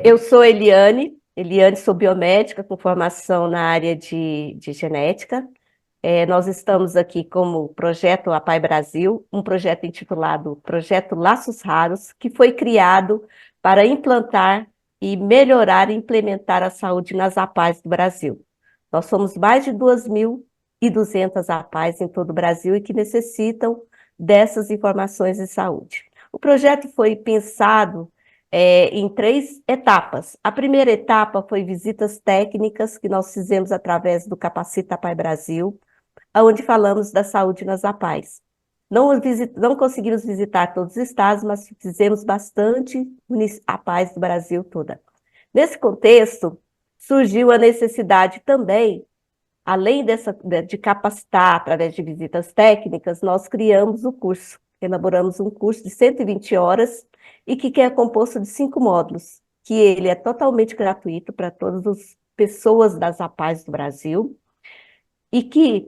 Eu sou Eliane, sou biomédica com formação na área de genética. Nós estamos aqui como projeto APAI Brasil, um projeto intitulado Projeto Laços Raros, que foi criado para implantar e melhorar e implementar a saúde nas APAIs do Brasil. Nós somos mais de 2.200 APAIs em todo o Brasil e que necessitam dessas informações de saúde. O projeto foi pensado em 3 etapas. A primeira etapa foi visitas técnicas que nós fizemos através do Capacita APAI Brasil, onde falamos da saúde nas APAIs. Não conseguimos visitar todos os estados, mas fizemos bastante APAIs do Brasil toda. Nesse contexto, surgiu a necessidade também, além de capacitar através de visitas técnicas, nós criamos o curso. Elaboramos um curso de 120 horas e que é composto de 5 módulos, que ele é totalmente gratuito para todas as pessoas das APAIs do Brasil, e que,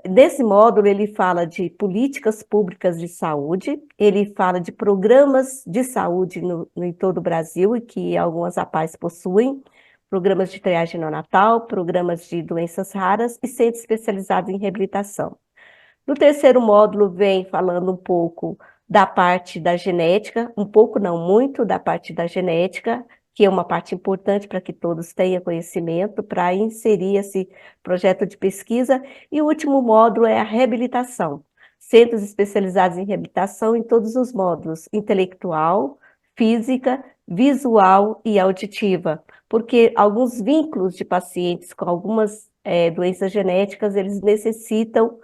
nesse módulo, ele fala de políticas públicas de saúde, ele fala de programas de saúde em todo o Brasil, e que algumas APAIs possuem, programas de triagem neonatal, programas de doenças raras e centros especializados em reabilitação. No terceiro módulo, vem falando um pouco da parte da genética, um pouco, não muito, da parte da genética, que é uma parte importante para que todos tenham conhecimento, para inserir esse projeto de pesquisa. E o último módulo é a reabilitação. Centros especializados em reabilitação em todos os módulos, intelectual, física, visual e auditiva, porque alguns vínculos de pacientes com algumas doenças genéticas, eles necessitam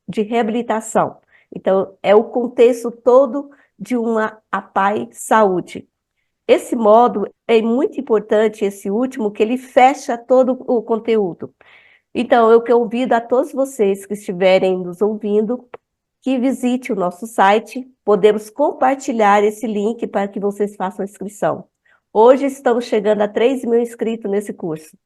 de reabilitação. Então, é o contexto todo de uma APAI Saúde. Esse módulo é muito importante, esse último, que ele fecha todo o conteúdo. Então, eu convido a todos vocês que estiverem nos ouvindo, que visite o nosso site, podemos compartilhar esse link para que vocês façam a inscrição. Hoje estamos chegando a 3.000 inscritos nesse curso.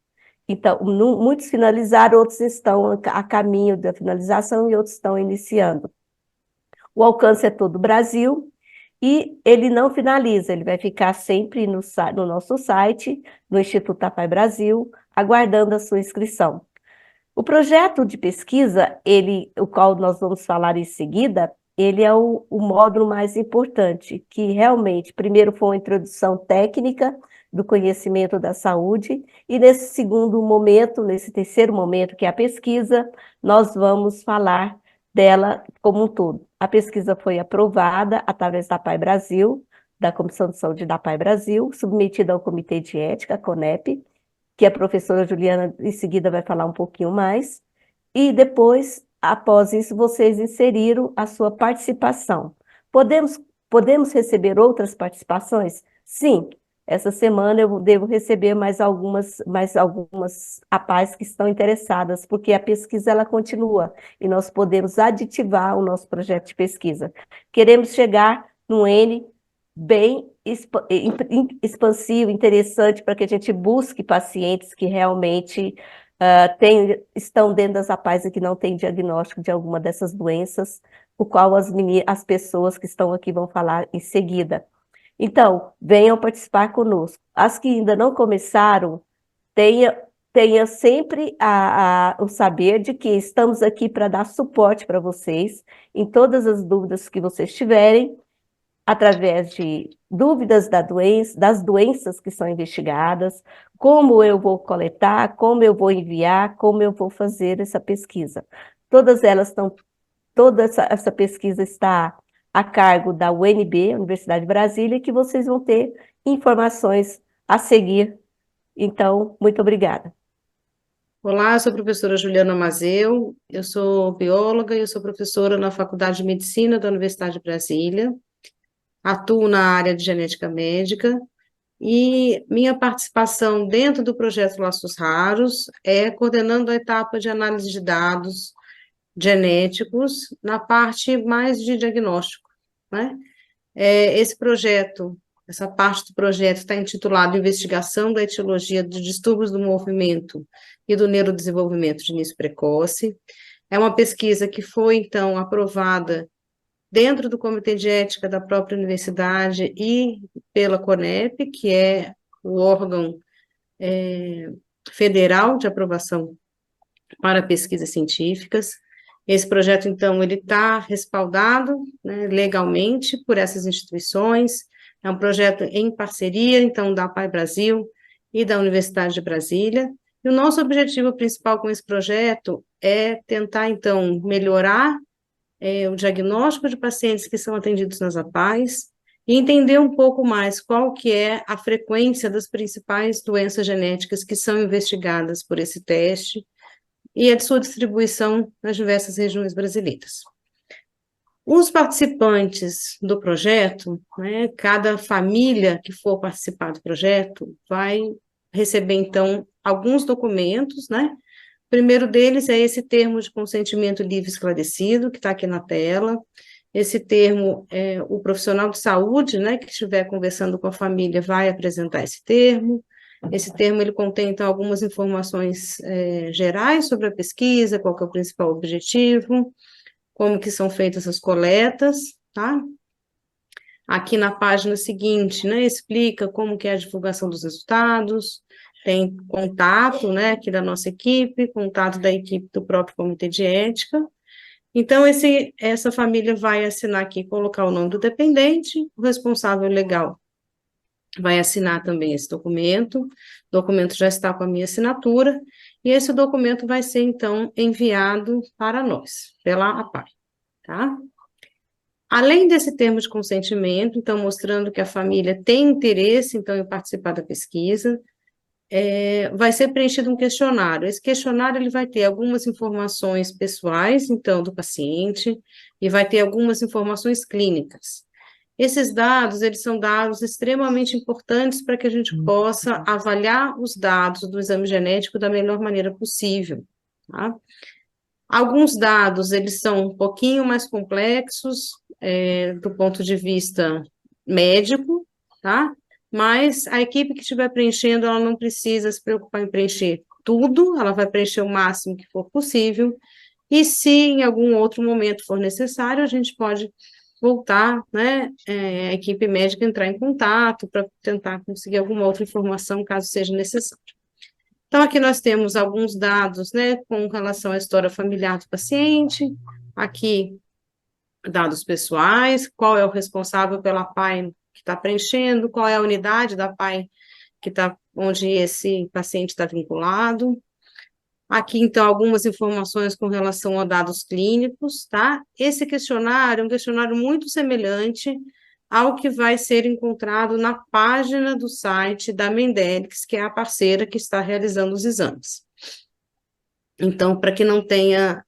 Então, muitos finalizaram, outros estão a caminho da finalização e outros estão iniciando. O alcance é todo o Brasil e ele não finaliza, ele vai ficar sempre no nosso site, no Instituto APAI Brasil, aguardando a sua inscrição. O projeto de pesquisa, o qual nós vamos falar em seguida, ele é o módulo mais importante, que realmente, primeiro foi uma introdução técnica do conhecimento da saúde, e nesse segundo momento, nesse terceiro momento, que é a pesquisa, nós vamos falar dela como um todo. A pesquisa foi aprovada através da APAI Brasil, da Comissão de Saúde da APAI Brasil, submetida ao Comitê de Ética, CONEP, que a professora Juliana em seguida vai falar um pouquinho mais, e depois, após isso, vocês inseriram a sua participação. Podemos receber outras participações? Sim, essa semana eu devo receber mais algumas APAIs que estão interessadas, porque a pesquisa ela continua, e nós podemos aditivar o nosso projeto de pesquisa. Queremos chegar no N bem expansivo, interessante, para que a gente busque pacientes que realmente estão dentro das APAIs e que não têm diagnóstico de alguma dessas doenças, o qual as pessoas que estão aqui vão falar em seguida. Então, venham participar conosco. As que ainda não começaram, tenha sempre o saber de que estamos aqui para dar suporte para vocês em todas as dúvidas que vocês tiverem, através de dúvidas das doenças que são investigadas, como eu vou coletar, como eu vou enviar, como eu vou fazer essa pesquisa. Toda essa pesquisa está a cargo da UNB, Universidade de Brasília, que vocês vão ter informações a seguir. Então, muito obrigada. Olá, eu sou a professora Juliana Mazeu, eu sou bióloga e eu sou professora na Faculdade de Medicina da Universidade de Brasília, atuo na área de genética médica e minha participação dentro do projeto Laços Raros é coordenando a etapa de análise de dados genéticos na parte mais de diagnóstico, né? Essa parte do projeto está intitulado Investigação da Etiologia de Distúrbios do Movimento e do Neurodesenvolvimento de Início Precoce. É uma pesquisa que foi, então, aprovada dentro do Comitê de Ética da própria universidade e pela CONEP, que é o órgão federal de aprovação para pesquisas científicas. Esse projeto, então, ele está respaldado, né, legalmente por essas instituições. É um projeto em parceria, então, da APAE Brasil e da Universidade de Brasília. E o nosso objetivo principal com esse projeto é tentar, então, melhorar o diagnóstico de pacientes que são atendidos nas APAES e entender um pouco mais qual que é a frequência das principais doenças genéticas que são investigadas por esse teste e a de sua distribuição nas diversas regiões brasileiras. Os participantes do projeto, né, cada família que for participar do projeto vai receber, então, alguns documentos, né? O primeiro deles é esse termo de consentimento livre e esclarecido, que está aqui na tela. Esse termo, o profissional de saúde, né, que estiver conversando com a família, vai apresentar esse termo. Esse termo, ele contém, então, algumas informações gerais sobre a pesquisa, qual que é o principal objetivo, como que são feitas as coletas, tá? Aqui na página seguinte, né, explica como que é a divulgação dos resultados, tem contato, né, aqui da nossa equipe, contato da equipe do próprio Comitê de Ética. Então, essa família vai assinar aqui, colocar o nome do dependente, o responsável legal vai assinar também esse documento, o documento já está com a minha assinatura, e esse documento vai ser, então, enviado para nós, pela APAE, tá? Além desse termo de consentimento, então, mostrando que a família tem interesse, então, em participar da pesquisa, vai ser preenchido um questionário. Esse questionário, ele vai ter algumas informações pessoais, então, do paciente, e vai ter algumas informações clínicas. Esses dados, eles são dados extremamente importantes para que a gente possa avaliar os dados do exame genético da melhor maneira possível, tá? Alguns dados, eles são um pouquinho mais complexos, do ponto de vista médico, tá? Mas a equipe que estiver preenchendo, ela não precisa se preocupar em preencher tudo, ela vai preencher o máximo que for possível, e se em algum outro momento for necessário, a gente pode voltar, né, a equipe médica entrar em contato para tentar conseguir alguma outra informação, caso seja necessário. Então, aqui nós temos alguns dados, né, com relação à história familiar do paciente, aqui dados pessoais, qual é o responsável pela PAI que está preenchendo, qual é a unidade da PAI onde esse paciente está vinculado. Aqui, então, algumas informações com relação a dados clínicos, tá? Esse questionário é um questionário muito semelhante ao que vai ser encontrado na página do site da Mendelix, que é a parceira que está realizando os exames. Então, para que não tenha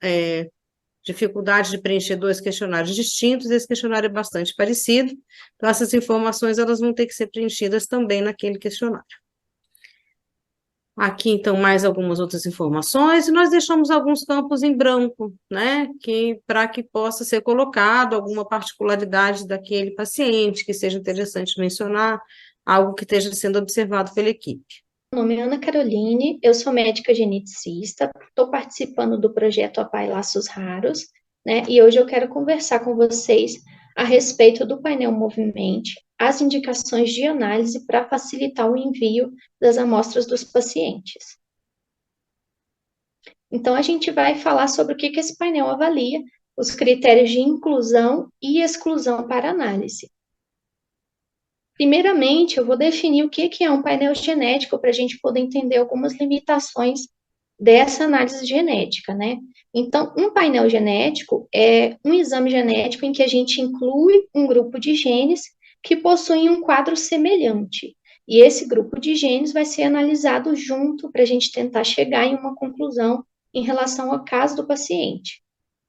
dificuldade de preencher dois questionários distintos, esse questionário é bastante parecido, então essas informações elas vão ter que ser preenchidas também naquele questionário. Aqui, então, mais algumas outras informações, e nós deixamos alguns campos em branco, né, para que possa ser colocado alguma particularidade daquele paciente, que seja interessante mencionar, algo que esteja sendo observado pela equipe. Meu nome é Ana Caroline, eu sou médica geneticista, estou participando do projeto APAE Laços Raros, né, e hoje eu quero conversar com vocês a respeito do painel Movimente, as indicações de análise para facilitar o envio das amostras dos pacientes. Então, a gente vai falar sobre o que esse painel avalia, os critérios de inclusão e exclusão para análise. Primeiramente, eu vou definir o que é um painel genético para a gente poder entender algumas limitações dessa análise genética, né? Então, um painel genético é um exame genético em que a gente inclui um grupo de genes que possuem um quadro semelhante. E esse grupo de genes vai ser analisado junto para a gente tentar chegar em uma conclusão em relação ao caso do paciente.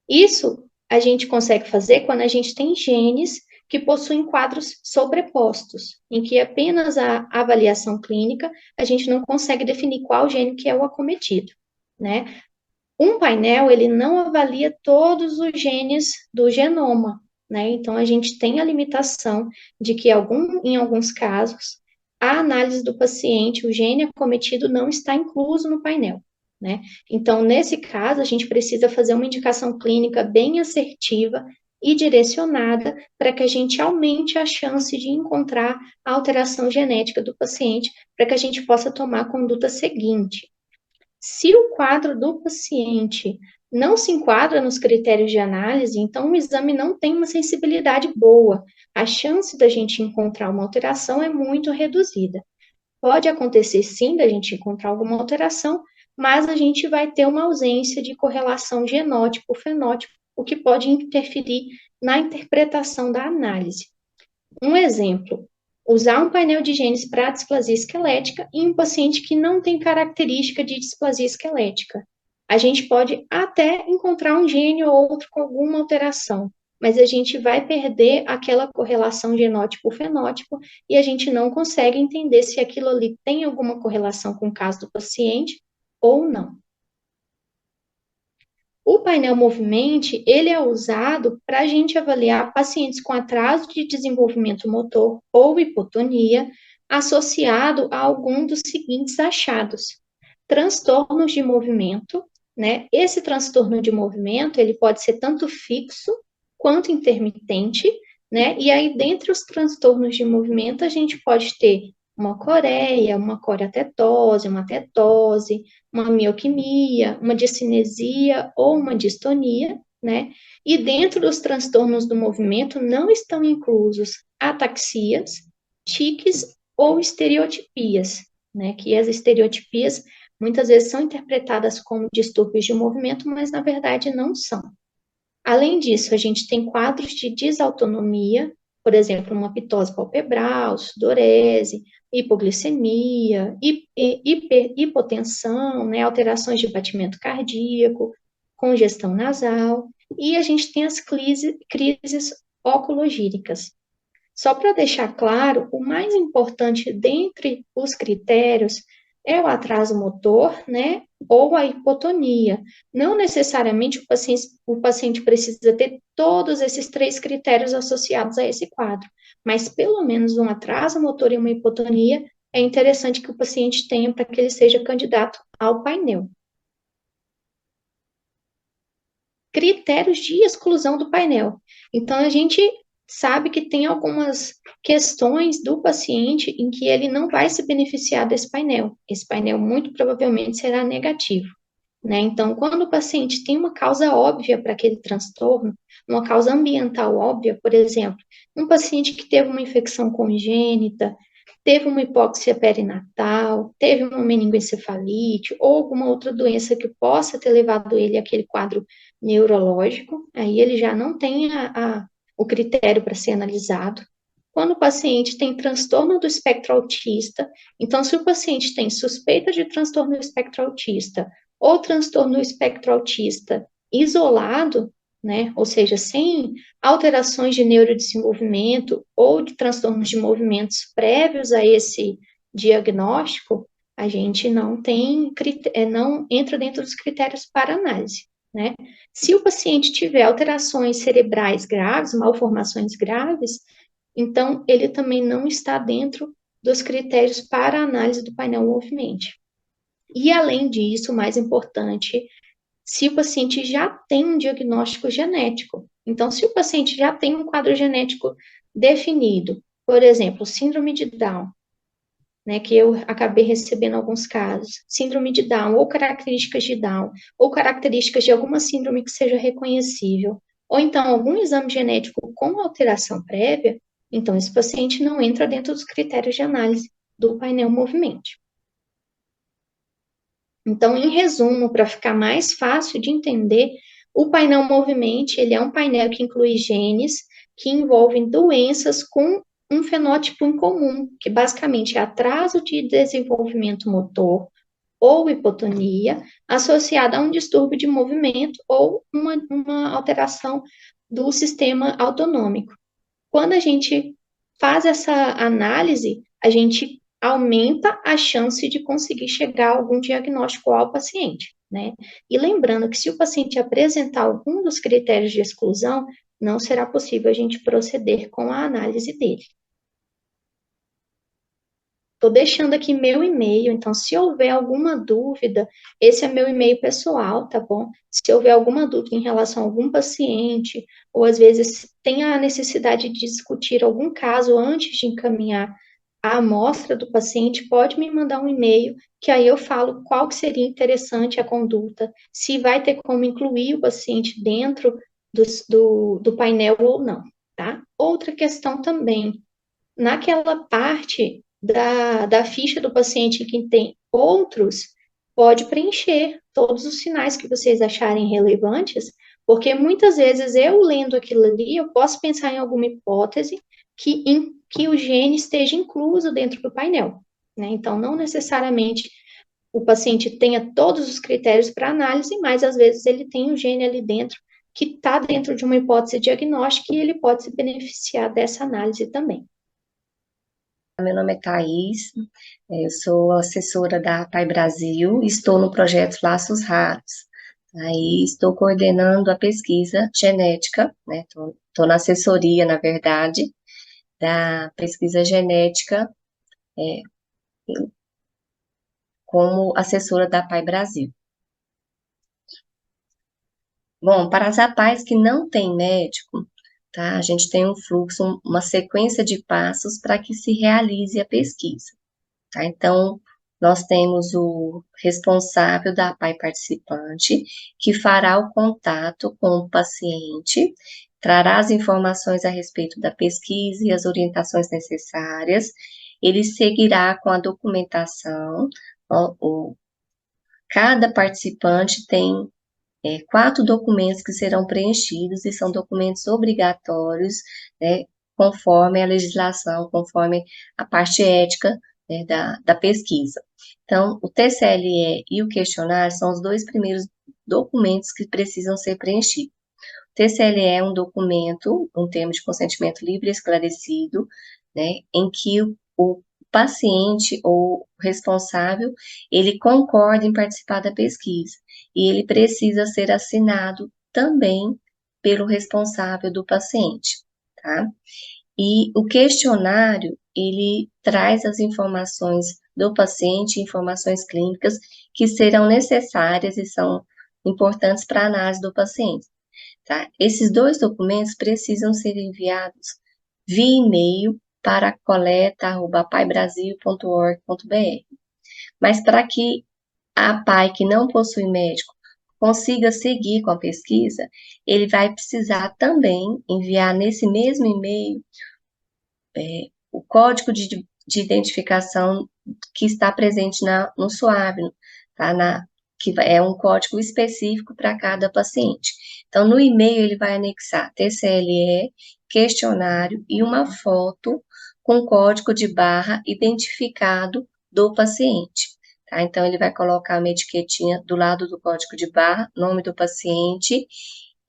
Isso a gente consegue fazer quando a gente tem genes que possuem quadros sobrepostos, em que apenas a avaliação clínica a gente não consegue definir qual gene que é o acometido, né? Um painel, ele não avalia todos os genes do genoma, né? Então, a gente tem a limitação de que, em alguns casos, a análise do paciente, o gene acometido, não está incluso no painel, né? Então, nesse caso, a gente precisa fazer uma indicação clínica bem assertiva, e direcionada para que a gente aumente a chance de encontrar a alteração genética do paciente, para que a gente possa tomar a conduta seguinte. Se o quadro do paciente não se enquadra nos critérios de análise, então o exame não tem uma sensibilidade boa. A chance da gente encontrar uma alteração é muito reduzida. Pode acontecer sim da gente encontrar alguma alteração, mas a gente vai ter uma ausência de correlação genótipo-fenótipo, o que pode interferir na interpretação da análise. Um exemplo, usar um painel de genes para displasia esquelética em um paciente que não tem característica de displasia esquelética. A gente pode até encontrar um gene ou outro com alguma alteração, mas a gente vai perder aquela correlação genótipo-fenótipo e a gente não consegue entender se aquilo ali tem alguma correlação com o caso do paciente ou não. O painel Movimente, ele é usado para a gente avaliar pacientes com atraso de desenvolvimento motor ou hipotonia associado a algum dos seguintes achados. Transtornos de movimento, né? Esse transtorno de movimento, ele pode ser tanto fixo quanto intermitente, né? E aí, dentre os transtornos de movimento, a gente pode ter uma coreia, uma coreatetose, uma tetose, uma mioquimia, uma discinesia ou uma distonia, né? E dentro dos transtornos do movimento não estão inclusos ataxias, tiques ou estereotipias, né? Que as estereotipias muitas vezes são interpretadas como distúrbios de movimento, mas na verdade não são. Além disso, a gente tem quadros de desautonomia, por exemplo, uma pitose palpebral, sudorese, hipoglicemia, hipotensão, né, alterações de batimento cardíaco, congestão nasal, e a gente tem as crises oculogíricas. Só para deixar claro, o mais importante dentre os critérios é o atraso motor, né, ou a hipotonia. Não necessariamente o paciente precisa ter todos esses 3 critérios associados a esse quadro, mas pelo menos um atraso motor e uma hipotonia é interessante que o paciente tenha para que ele seja candidato ao painel. Critérios de exclusão do painel. Então, a gente sabe que tem algumas questões do paciente em que ele não vai se beneficiar desse painel. Esse painel muito provavelmente será negativo, né? Então, quando o paciente tem uma causa óbvia para aquele transtorno, uma causa ambiental óbvia, por exemplo, um paciente que teve uma infecção congênita, teve uma hipóxia perinatal, teve uma meningoencefalite ou alguma outra doença que possa ter levado ele àquele quadro neurológico, aí ele já não tem o critério para ser analisado. Quando o paciente tem transtorno do espectro autista, então, se o paciente tem suspeita de transtorno do espectro autista ou transtorno do espectro autista isolado, né, ou seja, sem alterações de neurodesenvolvimento ou de transtornos de movimentos prévios a esse diagnóstico, a gente não entra dentro dos critérios para análise, né? Se o paciente tiver alterações cerebrais graves, malformações graves, então ele também não está dentro dos critérios para análise do painel Movimente. E além disso, o mais importante, se o paciente já tem um diagnóstico genético. Então, se o paciente já tem um quadro genético definido, por exemplo, síndrome de Down, né, que eu acabei recebendo alguns casos, síndrome de Down, ou características de Down, ou características de alguma síndrome que seja reconhecível, ou então algum exame genético com alteração prévia, então esse paciente não entra dentro dos critérios de análise do painel Movimente. Então, em resumo, para ficar mais fácil de entender, o painel Movimente, ele é um painel que inclui genes que envolvem doenças com um fenótipo em comum, que basicamente é atraso de desenvolvimento motor ou hipotonia, associada a um distúrbio de movimento ou uma alteração do sistema autonômico. Quando a gente faz essa análise, a gente aumenta a chance de conseguir chegar a algum diagnóstico ao paciente, né? E lembrando que se o paciente apresentar algum dos critérios de exclusão, não será possível a gente proceder com a análise dele. Estou deixando aqui meu e-mail, então se houver alguma dúvida, esse é meu e-mail pessoal, tá bom? Se houver alguma dúvida em relação a algum paciente, ou às vezes tem a necessidade de discutir algum caso antes de encaminhar a amostra do paciente, pode me mandar um e-mail, que aí eu falo qual que seria interessante a conduta, se vai ter como incluir o paciente dentro do painel ou não, tá? Outra questão também, naquela parte da ficha do paciente que tem outros, pode preencher todos os sinais que vocês acharem relevantes, porque muitas vezes eu lendo aquilo ali, eu posso pensar em alguma hipótese que o gene esteja incluso dentro do painel, né? Então, não necessariamente o paciente tenha todos os critérios para análise, mas às vezes ele tem um gene ali dentro que está dentro de uma hipótese diagnóstica e ele pode se beneficiar dessa análise também. Meu nome é Thaís, eu sou assessora da Pai Brasil, estou no projeto Laços Raros. Aí estou coordenando a pesquisa genética, né? Estou na assessoria, na verdade, da pesquisa genética, é, como assessora da Pai Brasil. Bom, para as APAES que não têm médico, tá? A gente tem um fluxo, uma sequência de passos para que se realize a pesquisa, tá? Então, nós temos o responsável da APAE participante, que fará o contato com o paciente, trará as informações a respeito da pesquisa e as orientações necessárias, ele seguirá com a documentação, cada participante tem 4 documentos que serão preenchidos e são documentos obrigatórios, né, conforme a legislação, conforme a parte ética, né, da pesquisa. Então, o TCLE e o questionário são os 2 primeiros documentos que precisam ser preenchidos. O TCLE é um documento, um termo de consentimento livre e esclarecido, né, em que o paciente ou responsável, ele concorda em participar da pesquisa, e ele precisa ser assinado também pelo responsável do paciente, tá? E o questionário, ele traz as informações do paciente, informações clínicas que serão necessárias e são importantes para a análise do paciente, tá? Esses 2 documentos precisam ser enviados via e-mail para coleta@paibrasil.org.br. Mas para que a PAI que não possui médico consiga seguir com a pesquisa, ele vai precisar também enviar nesse mesmo e-mail o código de identificação que está presente no SUAB, tá? Que é um código específico para cada paciente. Então, no e-mail, ele vai anexar TCLE, questionário e uma foto com código de barra identificado do paciente, tá? Então, ele vai colocar uma etiquetinha do lado do código de barra, nome do paciente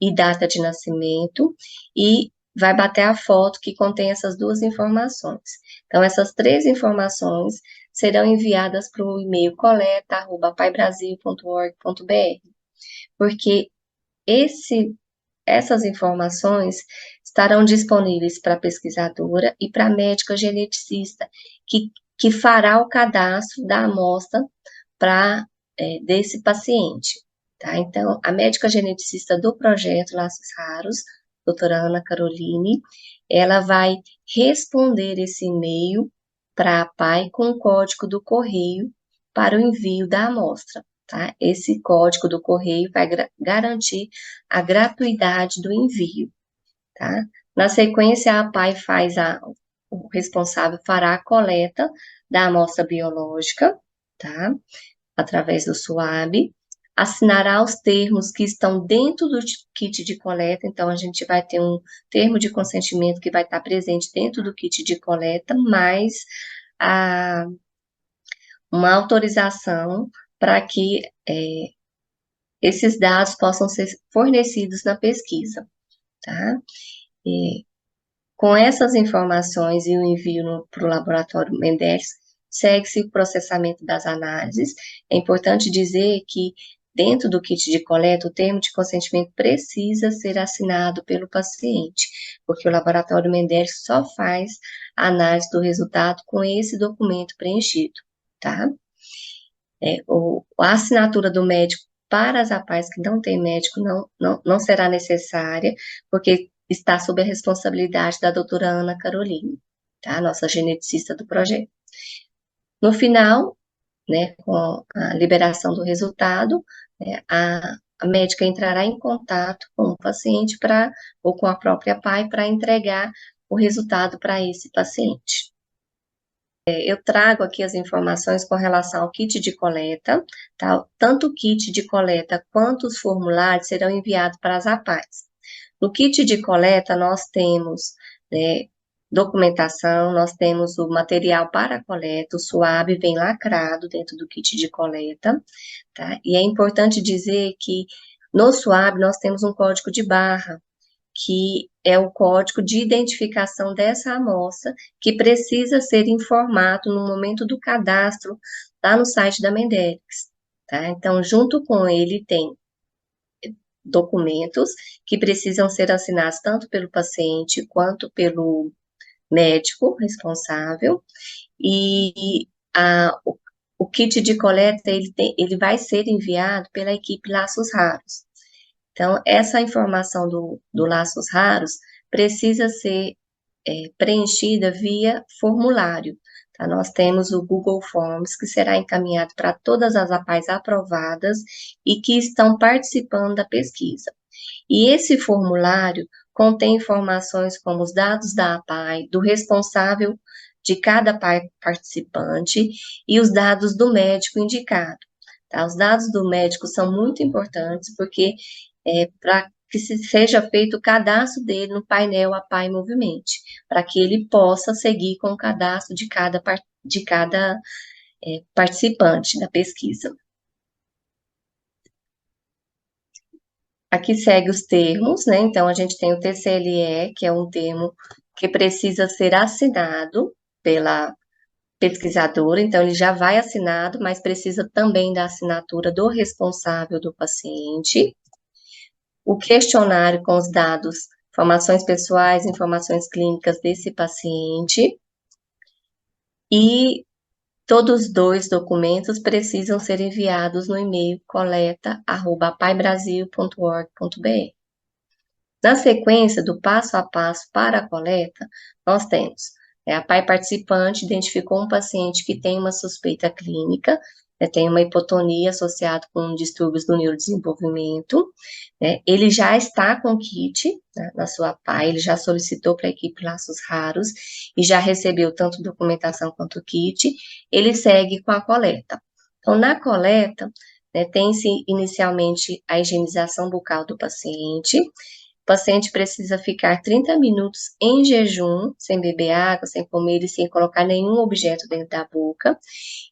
e data de nascimento, e vai bater a foto que contém essas 2 informações. Então, essas 3 informações serão enviadas para o e-mail coleta@paibrasil.org.br, porque essas informações estarão disponíveis para a pesquisadora e para a médica geneticista, que fará o cadastro da amostra desse paciente, tá? Então, a médica geneticista do projeto Laços Raros, doutora Ana Caroline, ela vai responder esse e-mail para a PAI com o código do correio para o envio da amostra, tá? Esse código do correio vai garantir a gratuidade do envio, tá? Na sequência, a PAI o responsável fará a coleta da amostra biológica, tá? Através do SUAB, assinará os termos que estão dentro do kit de coleta, então a gente vai ter um termo de consentimento que vai estar presente dentro do kit de coleta, mais uma autorização para que esses dados possam ser fornecidos na pesquisa, tá? Com essas informações e o envio para o laboratório Mendelius, segue-se o processamento das análises. É importante dizer que dentro do kit de coleta, o termo de consentimento precisa ser assinado pelo paciente, porque o laboratório Mendel só faz a análise do resultado com esse documento preenchido, tá? A assinatura do médico para as APAES que não tem médico não será necessária, porque está sob a responsabilidade da doutora Ana Caroline, tá? Nossa geneticista do projeto. No final, né, com a liberação do resultado, a médica entrará em contato com o paciente ou com a própria PAI para entregar o resultado para esse paciente. Eu trago aqui as informações com relação ao kit de coleta, tá? Tanto o kit de coleta quanto os formulários serão enviados para as APAES. No kit de coleta, nós temos documentação, nós temos o material para a coleta, o SUAB vem lacrado dentro do kit de coleta, tá? E é importante dizer que no SUAB nós temos um código de barra, que é o código de identificação dessa amostra, que precisa ser informado no momento do cadastro lá no site da Mendelex, tá? Então, junto com ele tem documentos que precisam ser assinados tanto pelo paciente quanto pelo médico responsável, e o kit de coleta, ele vai ser enviado pela equipe Laços Raros. Então, essa informação do Laços Raros precisa ser preenchida via formulário, tá? Nós temos o Google Forms, que será encaminhado para todas as APAES aprovadas e que estão participando da pesquisa. E esse formulário contém informações como os dados da APAE, do responsável de cada APAE participante e os dados do médico indicado, tá? Os dados do médico são muito importantes, porque para que seja feito o cadastro dele no painel APAE Movimente, para que ele possa seguir com o cadastro de cada participante da pesquisa. Aqui segue os termos, né? Então, a gente tem o TCLE, que é um termo que precisa ser assinado pela pesquisadora, então ele já vai assinado, mas precisa também da assinatura do responsável do paciente. O questionário com os dados, informações pessoais, informações clínicas desse paciente. E todos os dois documentos precisam ser enviados no e-mail coleta@apaibrasil.org.br. Na sequência do passo a passo para a coleta, nós temos a PAI participante identificou um paciente que tem uma suspeita clínica, tem uma hipotonia associada com distúrbios do neurodesenvolvimento, ele já está com o kit, né, na sua PAI, ele já solicitou para a equipe Laços Raros e já recebeu tanto documentação quanto o kit, ele segue com a coleta. Então, na coleta, tem-se inicialmente a higienização bucal do paciente. O paciente precisa ficar 30 minutos em jejum, sem beber água, sem comer e sem colocar nenhum objeto dentro da boca.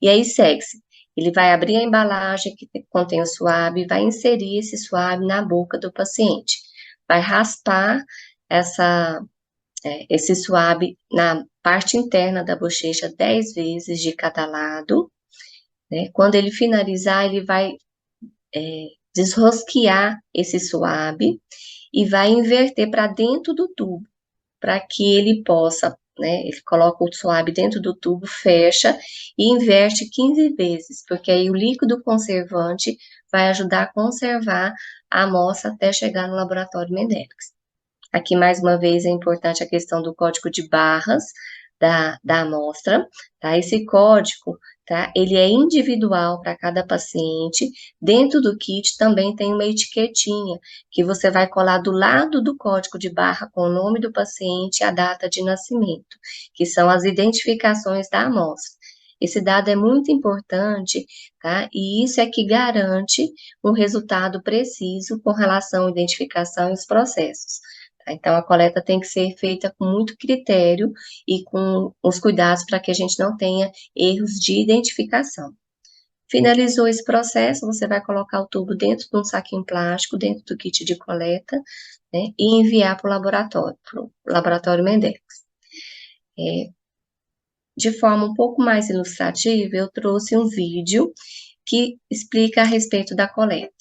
E aí segue-se. Ele vai abrir a embalagem que contém o SUAB e vai inserir esse SUAB na boca do paciente. Vai raspar esse SUAB na parte interna da bochecha 10 vezes de cada lado. Né? Quando ele finalizar, ele vai desrosquear esse SUAB e vai inverter para dentro do tubo, para que ele possa, ele coloca o SUAB dentro do tubo, fecha e inverte 15 vezes, porque aí o líquido conservante vai ajudar a conservar a amostra até chegar no laboratório Mendelex. Aqui, mais uma vez, é importante a questão do código de barras da amostra, tá? Esse código, tá? Ele é individual para cada paciente. Dentro do kit também tem uma etiquetinha que você vai colar do lado do código de barra com o nome do paciente e a data de nascimento, que são as identificações da amostra. Esse dado é muito importante, tá? E isso é que garante um resultado preciso com relação à identificação e os processos. Então, a coleta tem que ser feita com muito critério e com os cuidados para que a gente não tenha erros de identificação. Finalizou esse processo, você vai colocar o tubo dentro de um saquinho plástico, dentro do kit de coleta, né, e enviar para o laboratório Mendelex. De forma um pouco mais ilustrativa, eu trouxe um vídeo que explica a respeito da coleta.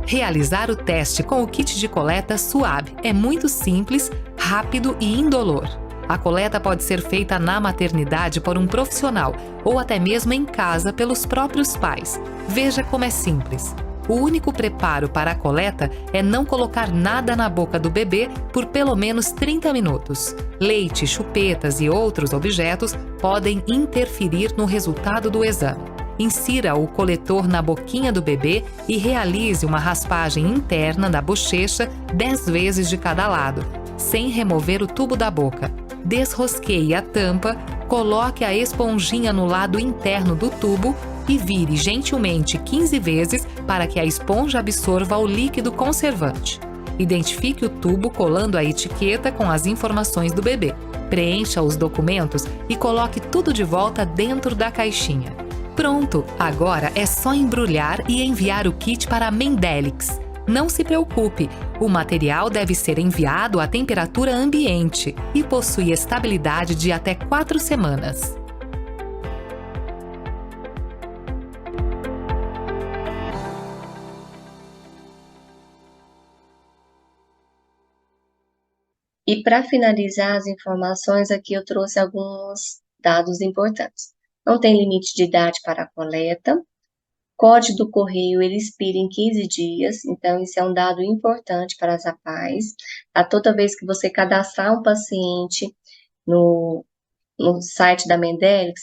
Realizar o teste com o kit de coleta SUAB é muito simples, rápido e indolor. A coleta pode ser feita na maternidade por um profissional ou até mesmo em casa pelos próprios pais. Veja como é simples. O único preparo para a coleta é não colocar nada na boca do bebê por pelo menos 30 minutos. Leite, chupetas e outros objetos podem interferir no resultado do exame. Insira o coletor na boquinha do bebê e realize uma raspagem interna da bochecha 10 vezes de cada lado, sem remover o tubo da boca. Desrosqueie a tampa, coloque a esponjinha no lado interno do tubo e vire gentilmente 15 vezes para que a esponja absorva o líquido conservante. Identifique o tubo colando a etiqueta com as informações do bebê. Preencha os documentos e coloque tudo de volta dentro da caixinha. Pronto! Agora é só embrulhar e enviar o kit para a Mendelix. Não se preocupe, o material deve ser enviado à temperatura ambiente e possui estabilidade de até 4 semanas. E para finalizar as informações, aqui eu trouxe alguns dados importantes. Não tem limite de idade para a coleta. Código do correio, ele expira em 15 dias, então isso é um dado importante para as APAES. A toda vez que você cadastrar um paciente no site da Mendelix,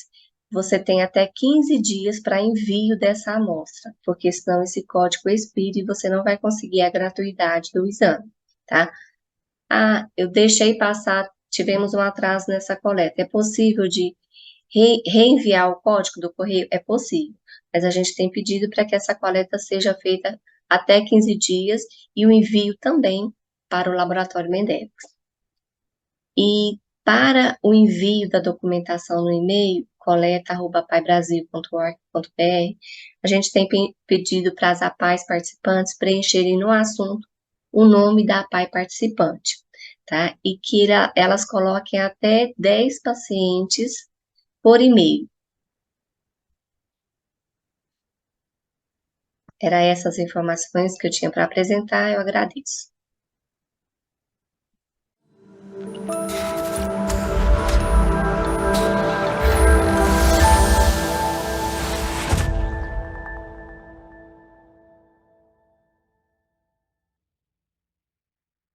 você tem até 15 dias para envio dessa amostra, porque senão esse código expira e você não vai conseguir a gratuidade do exame, tá? Ah, eu deixei passar, tivemos um atraso nessa coleta. É possível de reenviar o código do correio? É possível, mas a gente tem pedido para que essa coleta seja feita até 15 dias e o envio também para o Laboratório Mendelix. E para o envio da documentação no e-mail, coleta@paibrasil.org.br, a gente tem pedido para as APAES participantes preencherem no assunto o nome da APAE participante, tá? E que elas coloquem até 10 pacientes por e-mail. Era essas informações que eu tinha para apresentar, eu agradeço.